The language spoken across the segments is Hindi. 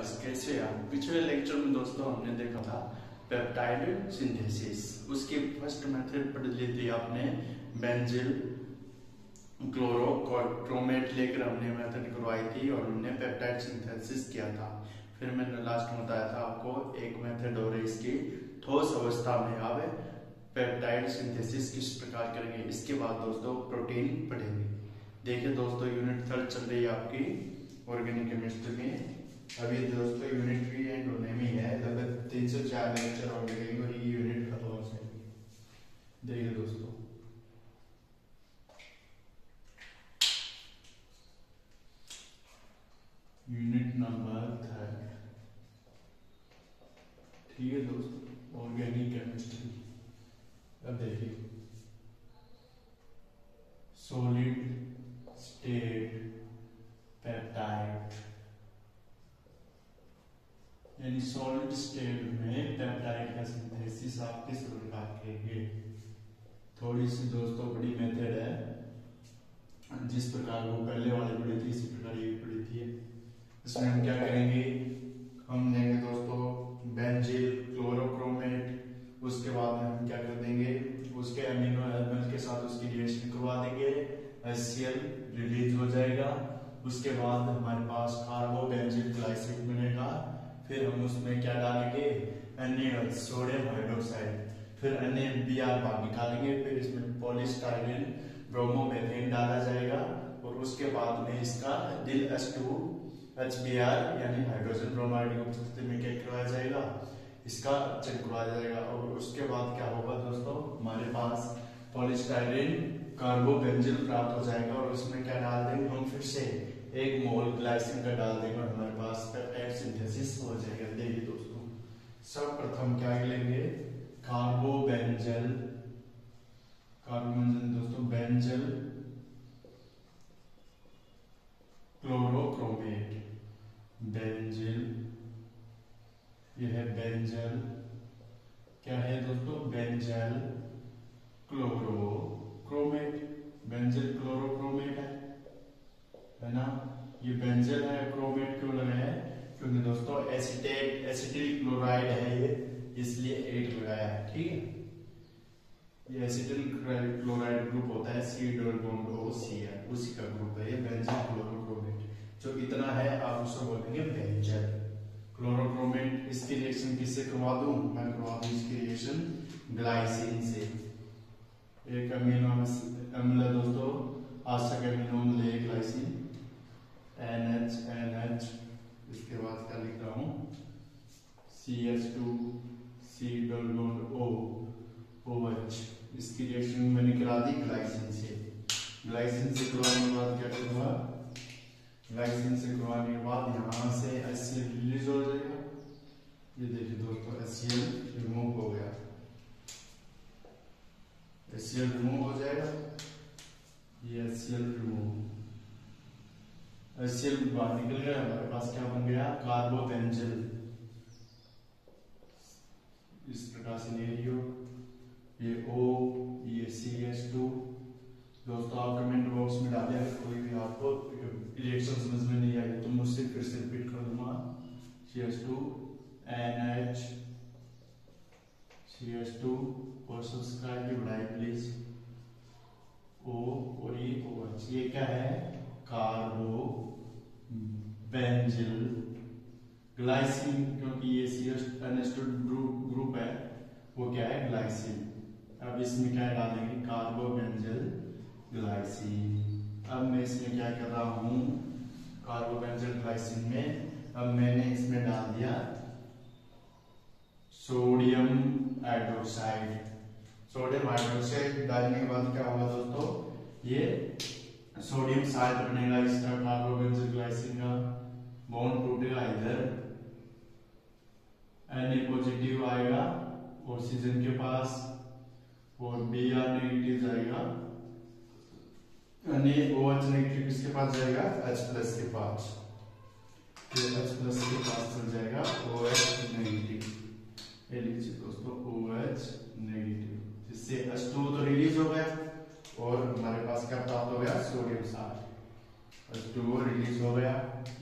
वापस कैसे आए। पिछले लेक्चर में दोस्तों हमने देखा था पेप्टाइड सिंथेसिस, उसकी फर्स्ट मेथड पढ़ ली थी आपने, बेंजिल क्लोरोक्रोमेट लेकर हमने मेथड करवाई थी और हमने पेप्टाइड सिंथेसिस किया था। फिर मैंने लास्ट में बताया था आपको एक मेथड और इसकी ठोस अवस्था में अब पेप्टाइड सिंथेसिस किस प्रकार करेंगे। इसके बाद दोस्तों प्रोटीन पढ़ेंगे। देखिए दोस्तों यूनिट 3 चल रही है आपकी ऑर्गेनिक केमिस्ट्री में। अभी दोस्तों यूनिट 3 एंड होने में है, लगभग 3 से 4 लेक्चर और लगेंगे और ये यूनिट खत्म हो जाएगी। देखिए दोस्तों यूनिट नंबर 3, ठीक है दोस्तों, ऑर्गेनिक केमिस्ट्री। अब देखिए सॉलिड स्टेट पेप्टाइड, यानी सॉलिड स्टेट में पेप्टाइड का सिंथेसिस आप किस प्रकार करेंगे। थोड़ी सी दोस्तों बड़ी मेथड है, जिस प्रकार वो पहले वाली पढ़ी थी इसी प्रकार ये पढ़ी थी। इसमें हम क्या करेंगे, हम लेंगे दोस्तों बेंजील क्लोरोक्रोमेट, उसके बाद में हम क्या कर देंगे, उसके अमीनो एलिमेंट के साथ उसकी रिएक्शन करवा देंगे, HCl रिलीज हो जाएगा। उसके बाद हमारे पास कार्बोबेंजील ग्लाइसिन बनेगा। फिर हम उसमें क्या डालेंगे, NaOH सोडियम हाइड्रोक्साइड, फिर NaBr बाहर निकालेंगे। फिर इसमें पॉलीस्टाइरीन ब्रोमोमेथेन डाला जाएगा और उसके बाद में इसका दिल H2HBr यानी हाइड्रोजन ब्रोमाइड की उपस्थिति में क्या करवाया जाएगा, इसका चेक करवाया जाएगा। और उसके बाद क्या होगा दोस्तों, हमारे पास पॉलीस्टाइरीन कार्बोबेंजील प्राप्त हो जाएगा और उसमें क्या डाल देंगे हम, फिर से 1 मोल ग्लाइसिन का डाल देंगे और हमारे पास पेप्टाइड सिंथेसिस हो जाएगा। देखिए दोस्तों सर्वप्रथम क्या लेंगे, कार्बोबेंजील दोस्तों बेंजील क्लोरोक्रोमेट, बेंजील, यह है बेंजील, क्या है दोस्तों, बेंजील क्लोरोक्रोमेट, बेंजील क्लोरोक्रोमेट है ना। ये बेंजील है, क्रोमेट क्यों लगा है, क्योंकि दोस्तों एसिटिल क्लोराइड है ये, इसलिए 8 लगाया है, ठीक है। ये एसिटिल क्लोराइड ग्रुप होता है, C डबल बॉन्ड OCl, उसी का ग्रुप है ये बेंजील क्लोरोक्रोमेट। जो इतना है आप उसे बोलेंगे बेंजील क्लोरोक्रोमेट। इसकी रिएक्शन किससे करवा दूं, मैं करवा दूं इसकी रिएक्शन ग्लाइसिन से। एक अमीनो अम्ल है दोस्तों, आवश्यक अमीनो अम्ल है ग्लाइसिन, NH, इसके बाद क्या लिख रहा हूं, CH2 C double bond OH। इसकी रिएक्शन मैंने करा दी ग्लाइसिन से। ग्लाइसिन से करवाने के बाद क्या करूंगा, ग्लाइसिन से करवाने के बाद यहाँ से HCl रिलीज हो जाएगा। ये देखिए दोस्तों HCl रिमूव हो गया, HCl रिमूव हो जाएगा, ये HCl रिमूव, HCl बाहर निकल गया। हमारे पास क्या बन गया, कार्बोबेंजील, इस प्रकार से सिनेरियो, ये O, ये CH2। दोस्तों आप कमेंट बॉक्स में डालिए अगर कोई भी आपको रिएक्शन समझ में नहीं आई तो मुझसे फिर से रिपीट कर दूंगा। CH2 NH CH2 और सब्सक्राइब की बढ़ाई प्लीज, O और ये OH, ये क्या है, कार्बो बेंजील ग्लाइसिन, क्योंकि ये NH2 ग्रुप है, वो क्या है ग्लाइसिन। अब इसमें क्या डालेंगे, कार्बोबेंजील ग्लाइसिन। अब मैं इसमें क्या कर रहा हूं, कार्बोबेंजील ग्लाइसिन में अब मैंने इसमें डाल दिया सोडियम हाइड्रोक्साइड। सोडियम हाइड्रोक्साइड डालने के बाद क्या होगा दोस्तों, ये सोडियम साल्ट बनेगा इसका, कार्बोबेंजील ग्लाइसिन का बॉन्ड टूटेगा, इधर Na पॉजिटिव आएगा ऑक्सीजन के पास और Br नेगेटिव जाएगा, OH नेगेटिव किसके पास जाएगा, H प्लस के पास, फिर H प्लस के पास चल जाएगा OH नेगेटिव। ये लीजिए दोस्तों OH नेगेटिव, जिससे H2 तो रिलीज हो गया और हमारे पास क्या प्राप्त हो गया, सोडियम साल्ट। H2O रिलीज हो गया,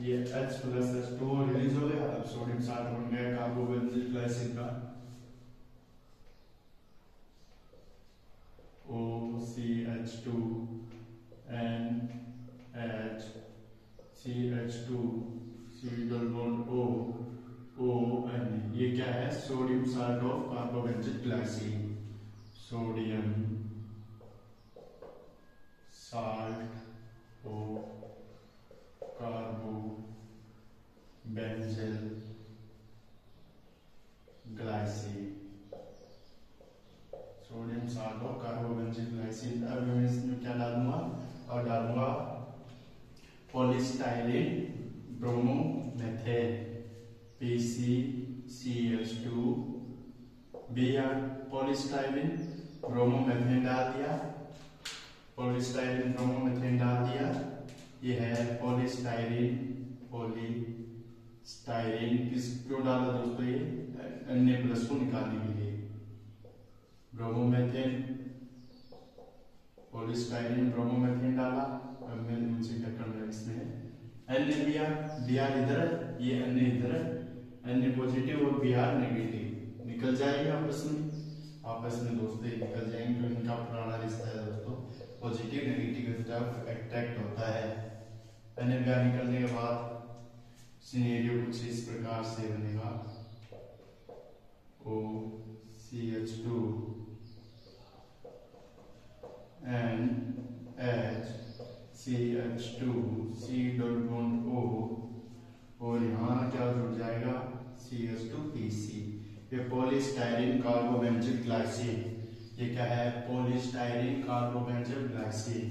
ये H प्लस H2O रिलीज हो गया। अब सोडियम साल्ट बन गया कार्बोबेंजील ग्लाइसिन का OCH2 NH CH2 C double bond O ON। ये क्या है? Sodium salt of carbobenzyl glycine. Sodium salt of carbobenzyl glycine. Sodium salt of carbobenzyl glycine. अब मैं इसमें क्या डालूंगा? और डालूंगा polystyrene bromomethane PCCH2 Br। Polystyrene bromomethane डाल दिया, पॉलीस्टाइरीन ब्रोमोमेथेन डाल दिया। ये है पॉलीस्टाइरीन। पॉलीस्टाइरीन किस क्यों डाला दोस्तों? ये Na+ को निकालने के लिए। ब्रोमोमेथेन पॉलीस्टाइरीन ब्रोमोमेथेन डाला। अब मैंने मुझे क्या करना है इसमें NaBr। Br इधर, ये Na इधर, Na पॉजिटिव और Br नेगेटिव निकल जाएंगे आपस में दोस्तों, ये निकल जाएंगे। तो इनका पुराना रिश्ता है दोस्तों, पॉजिटिव नेगेटिव स्टफ अट्रैक्ट होता है। NaBr निकलने के बाद सिनेरियो कुछ इस प्रकार से बनेगा OCH2 NH CH2 C double bond O और यहाँ क्या जुड़ जाएगा? CH2PC। ये पॉलीस्टाइरीन कार्बोबेंजील ग्लाइसिन। ये क्या है? Polystyrene carbobenzyl glycine.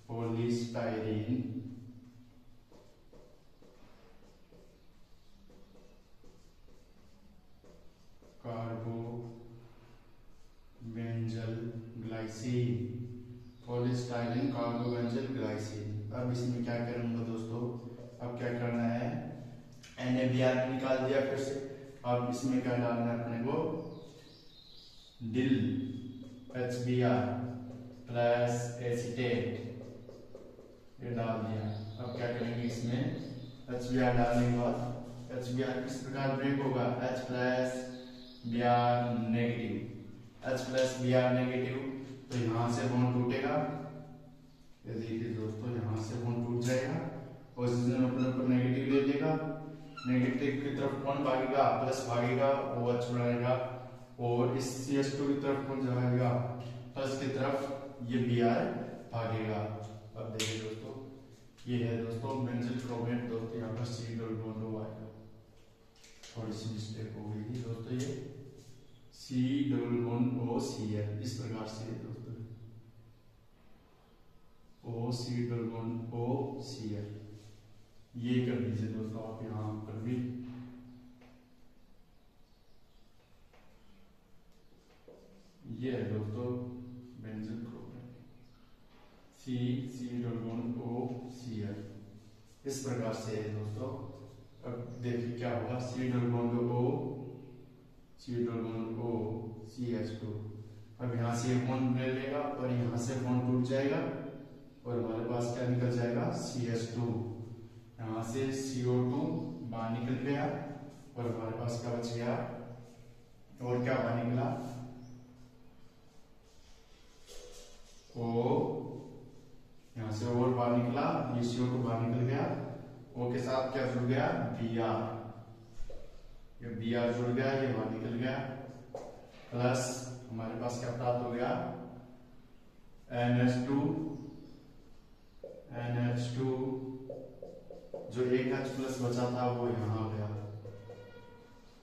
Polystyrene carbobenzyl glycine. Polystyrene carbobenzyl glycine. अब इसमें क्या करूंगा दोस्तों? अब क्या करना है? NaBr निकाल दिया फिर से। अब इसमें क्या डालना है अपने को? डिल HBr प्लस एसीटेट ये डाल दिया। अब क्या करेंगे इसमें? HBr डालने के बाद HBr किस प्रकार ब्रेक होगा? H plus Br negative, H plus Br negative. तो यहां से बॉन्ड टूटेगा, ये देखिए दोस्तों, यहां से बॉन्ड टूट जाएगा। ऑक्सीजन अपने ऊपर नेगेटिव ले लेगा, नेगेटिव की तरफ कौन भागेगा? प्लस भागेगा, OH बढ़ाएगा। और इस CH2 की तरफ कौन जाएगा? प्लस की तरफ ये Br भागेगा। अब देखिए दोस्तों, ये है दोस्तों बेंजील क्रोमेट। दोस्तों यहाँ पर C डबल बॉन्ड आएगा, थोड़ी सी मिस्टेक हो गई थी दोस्तों। ये C डबल बॉन्ड OCl इस प्रकार से दोस्तों, OC डबल बॉन्ड OCl ये कर दीजिए दोस्तों आप यहाँ पर भी। ये है दोस्तों बेंजील chromate C double bond OCl इस प्रकार से है दोस्तों। अब देखिए क्या होगा? C double bond O CH2। अब यहाँ से एक बॉन्ड ले लेगा और यहाँ से बॉन्ड टूट जाएगा और हमारे पास क्या निकल जाएगा? CH2। यहाँ से CO2 बाहर निकल गया और हमारे पास क्या बच गया? और क्या बाहर निकला? O। यहाँ से और बाहर निकला, ये CO2 बाहर निकल गया। O के साथ क्या जुड़ गया? Br। ये Br जुड़ गया, ये बाहर निकल गया। प्लस हमारे पास क्या प्राप्त हो गया? NH2 जो एक H प्लस बचा था वो यहाँ हो गया,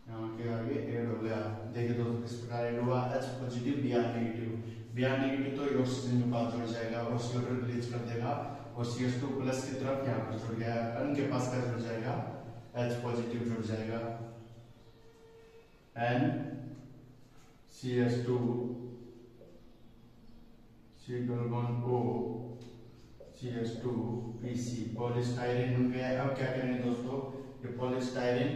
यहाँ के आगे ऐड हो गया। देखिए दोस्तों किस प्रकार ऐड हुआ? H positive Br negative. Br negative तो ऑक्सीजन के पास जुड़ जाएगा और CO2 रिलीज कर देगा और CH2 प्लस की तरफ यहाँ पर जुड़ गया। N के पास क्या जुड़ जाएगा? H पॉजिटिव जुड़ जाएगा। N CH2 C double bond O CH2 PC polystyrene बन गया है। अब क्या करेंगे दोस्तों? ये पॉलीस्टाइरीन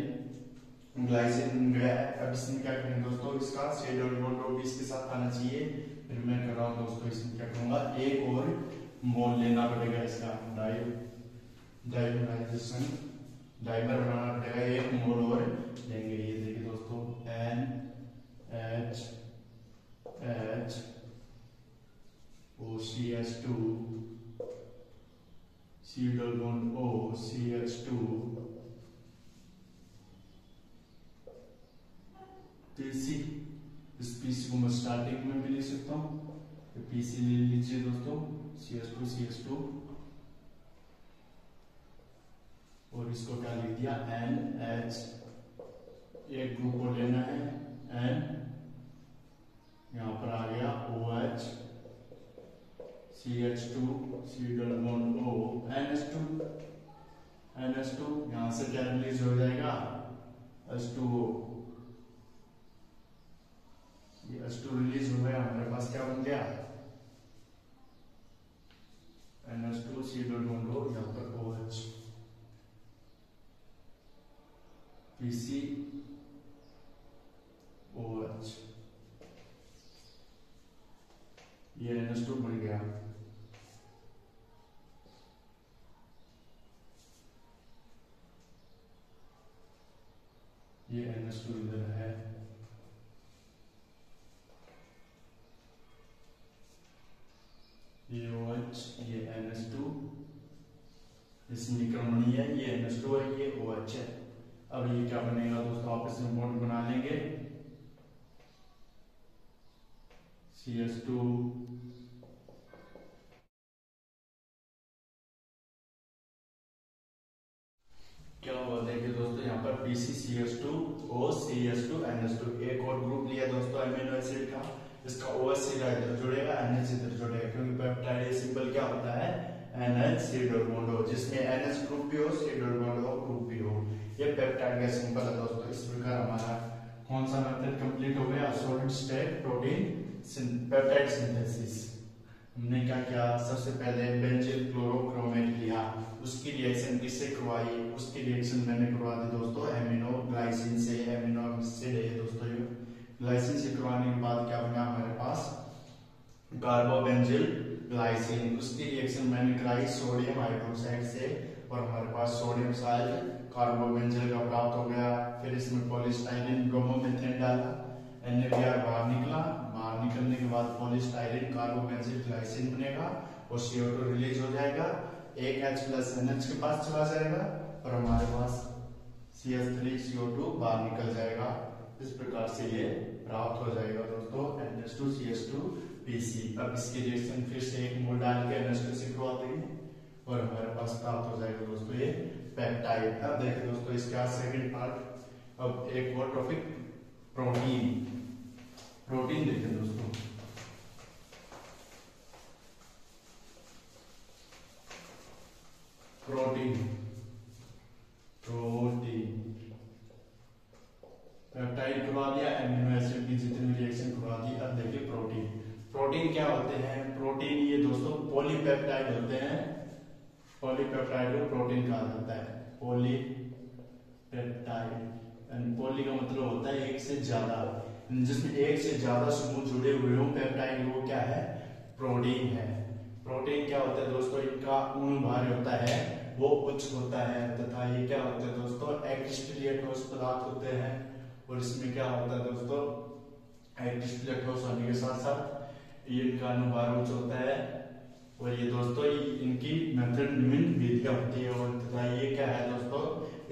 ग्लाइसिन बन गया है। अब इसमें क्या करेंगे दोस्तों? इसका C डबल बॉन्ड O इसके साथ आना चाहिए। फिर मैं कर रहा हूँ दोस्तों, इसमें क्या करूंगा? एक और मोल लेना पड़ेगा इसका, डाई डाइमराइजेशन, डाइमर बनाना पड़ेगा, एक मोल और लेंगे। ये देखिए दोस्तों NH OCH2 C double bond O CH2 PC। इस PC को मैं स्टार्टिंग में भी लिख सकता हूँ, PC ले लीजिए दोस्तों CH2 और इसको क्या लिख दिया NH, एक ग्रुप को लेना है N, यहाँ पर आ गया OH CH2 C double bond O NH2, यहाँ से क्या रिलीज हो जाएगा H2O, ये H2 रिलीज हो गया, हमारे पास क्या बन गया NH2 C double bond O, यहाँ पर OH PC OH, ये NH2 बन गया। ये NH2 इधर है, ये OH, ये NH2, इसमें क्रमणीय है, ये NH2 है, ये OH है। अब ये क्या बनेगा दोस्तों, आपस में बॉन्ड बना लेंगे CH2 क्या हुआ देखिए दोस्तों, यहाँ पर PCCH2 O CH2 NH2, एक और ग्रुप लिया दोस्तों एमिनो एसिड का, इसका OH सीधा इधर जुड़ेगा, NH इधर जुड़ेगा, क्योंकि पेप्टाइड सिंबल क्या होता है NH C double bond O, जिसमें NH ग्रुप भी हो C double bond O group भी हो, ये पेप्टाइड का सिंबल है दोस्तों। इस प्रकार हमारा कौन सा मेथड कंप्लीट हो गया, solid state protein peptide synthesis. हमने क्या किया, सबसे पहले बेंजील क्लोरोक्रोमेट लिया, उसकी रिएक्शन किससे करवाई, उसकी रिएक्शन मैंने करवा दी दोस्तों एमिनो ग्लाइसिन से, एमिनो एसिड है दोस्तों, ये ग्लाइसिन से करवाने के बाद क्या बना हमारे पास कार्बोबेंजिल ग्लाइसिन, उसकी रिएक्शन मैंने कराई सोडियम हाइड्रोक्साइड से और हमारे पास सोडियम साल्ट कार्बोबेंजिल का प्राप्त हो गया। फिर इसमें पॉलीस्टाइरीन ब्रोमोमीथेन डाला, NaBr बाहर निकला, बाहर निकलने के बाद पॉलीस्टाइरीन कार्बोबेंजिल ग्लाइसिन बनेगा और CO2 रिलीज हो जाएगा, एक H प्लस NH के पास चला जाएगा और हमारे पास CH3CO2 बाहर निकल जाएगा। इस प्रकार से ये प्राप्त हो जाएगा दोस्तों NH2 CH2 PC। अब इसकी रिएक्शन फिर से एक मोल डाल के NH2 से करवा देंगे और हमारे पास प्राप्त हो जाएगा दोस्तों ये पेप्टाइड। अब देखिए दोस्तों इसका सेकंड पार्ट, अब एक और टॉपिक प्रोटीन। प्रोटीन देखिए दोस्तों, प्रोटीन पेप्टाइड करवा दिया, एमिनो एसिड की जितनी रिएक्शन करवा दी। अब देखिए प्रोटीन, प्रोटीन क्या होते हैं, प्रोटीन ये दोस्तों पॉलीपेप्टाइड होते हैं, पॉलीपेप्टाइड को प्रोटीन कहा जाता है, पॉलीपेप्टाइड। पॉली का मतलब होता है एक से ज्यादा, जिसमें एक से ज्यादा समूह जुड़े हुए हो पेप्टाइड, वो क्या है प्रोटीन है। प्रोटीन क्या होता है दोस्तों, इनका अणु भार होता है वो उच्च होता है तथा ये क्या होते हैं दोस्तों एक्टिस्टलीय ठोस पदार्थ होते हैं। और इसमें क्या होता है दोस्तों, एक्टिस्टलीय ठोस होने के साथ साथ ये इनका अणु भार उच्च होता है और ये दोस्तों इनकी मेथड निम्न विधियां होती है। और तथा ये क्या है दोस्तों,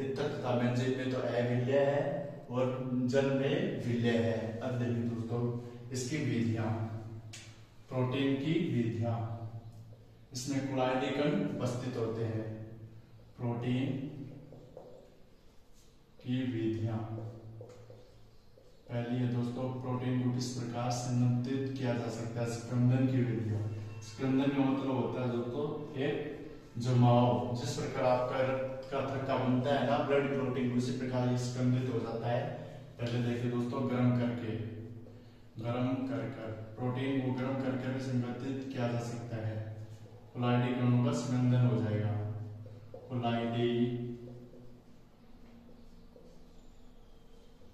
इत्र तथा बेंजीन में तो अविलेय है और जल में विलेय है। अब देखिए दोस्तों इसकी विधियां, प्रोटीन की विधियां, इसमें क्लोराइडी कण उपस्थित होते हैं। प्रोटीन की विधियां, पहली है दोस्तों प्रोटीन को किस प्रकार संरक्षित किया जा सकता है, स्कंदन की विधियां। स्कंदन का मतलब होता है दोस्तों एक जमाव, जिस प्रकार आपका रक्त का थक्का बनता है ना ब्लड प्रोटीन, उसी प्रकार ये स्कंदित हो जाता है। पहले देखिए दोस्तों गर्म कर प्रोटीन को गर्म करके भी संगठित किया जा सकता है, कोलाइडी कणों का संघनन हो जाएगा। कोलाइडी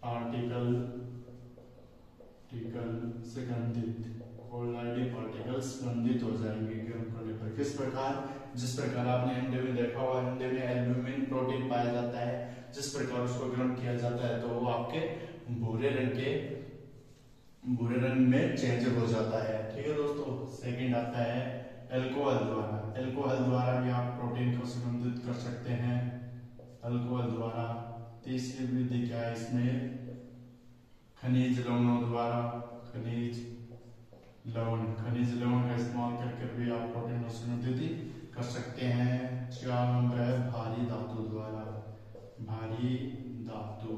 पार्टिकल संगठित, कोलाइडी पार्टिकल संगठित हो जाएंगे गर्म करने पर। किस प्रकार, जिस प्रकार आपने अंडे में देखा हुआ, अंडे में एल्ब्यूमिन प्रोटीन पाया जाता है, जिस प्रकार उसको गर्म किया जाता है तो वो आपके भूरे रंग में चेंज हो जाता है। ठीक है दोस्तों। सेकंड आता है अल्कोहल द्वारा। अल्कोहल द्वारा भी आप प्रोटीन को सुगंधित कर सकते हैं, अल्कोहल द्वारा। तीसरी विधि क्या है इसमें, खनिज लवणों द्वारा। खनिज लवण का इस्तेमाल करके भी आप प्रोटीन को सुगंधित कर सकते हैं। 4 नंबर है भारी धातु द्वारा। भारी धातु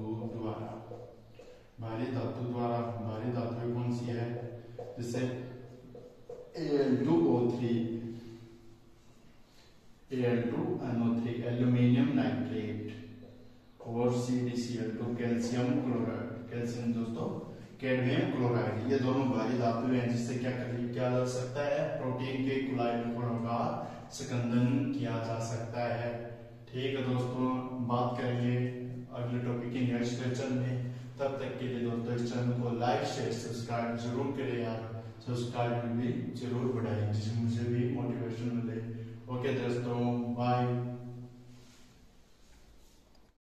कौन सी है, जैसे Al2O3, एल्यूमिनियम नाइट्रेट, और CdCl2 कैल्शियम क्लोराइड। कैल्शियम दोस्तों कैडमियम क्लोराइड, ये दोनों भारी धातु हैं जिससे क्या जा सकता है, प्रोटीन के कुलाय टुकड़ों का संकंदन किया जा सकता है। ठीक है दोस्तों, बात करेंगे अगले टॉपिक की नेक्स्ट लेक्चर में। तब तक के लिए दोस्तों इस चैनल को लाइक शेयर सब्सक्राइब जरूर करें यार, सब्सक्राइब भी जरूर बढ़ाएं जिससे मुझे भी मोटिवेशन मिले। ओके दोस्तों।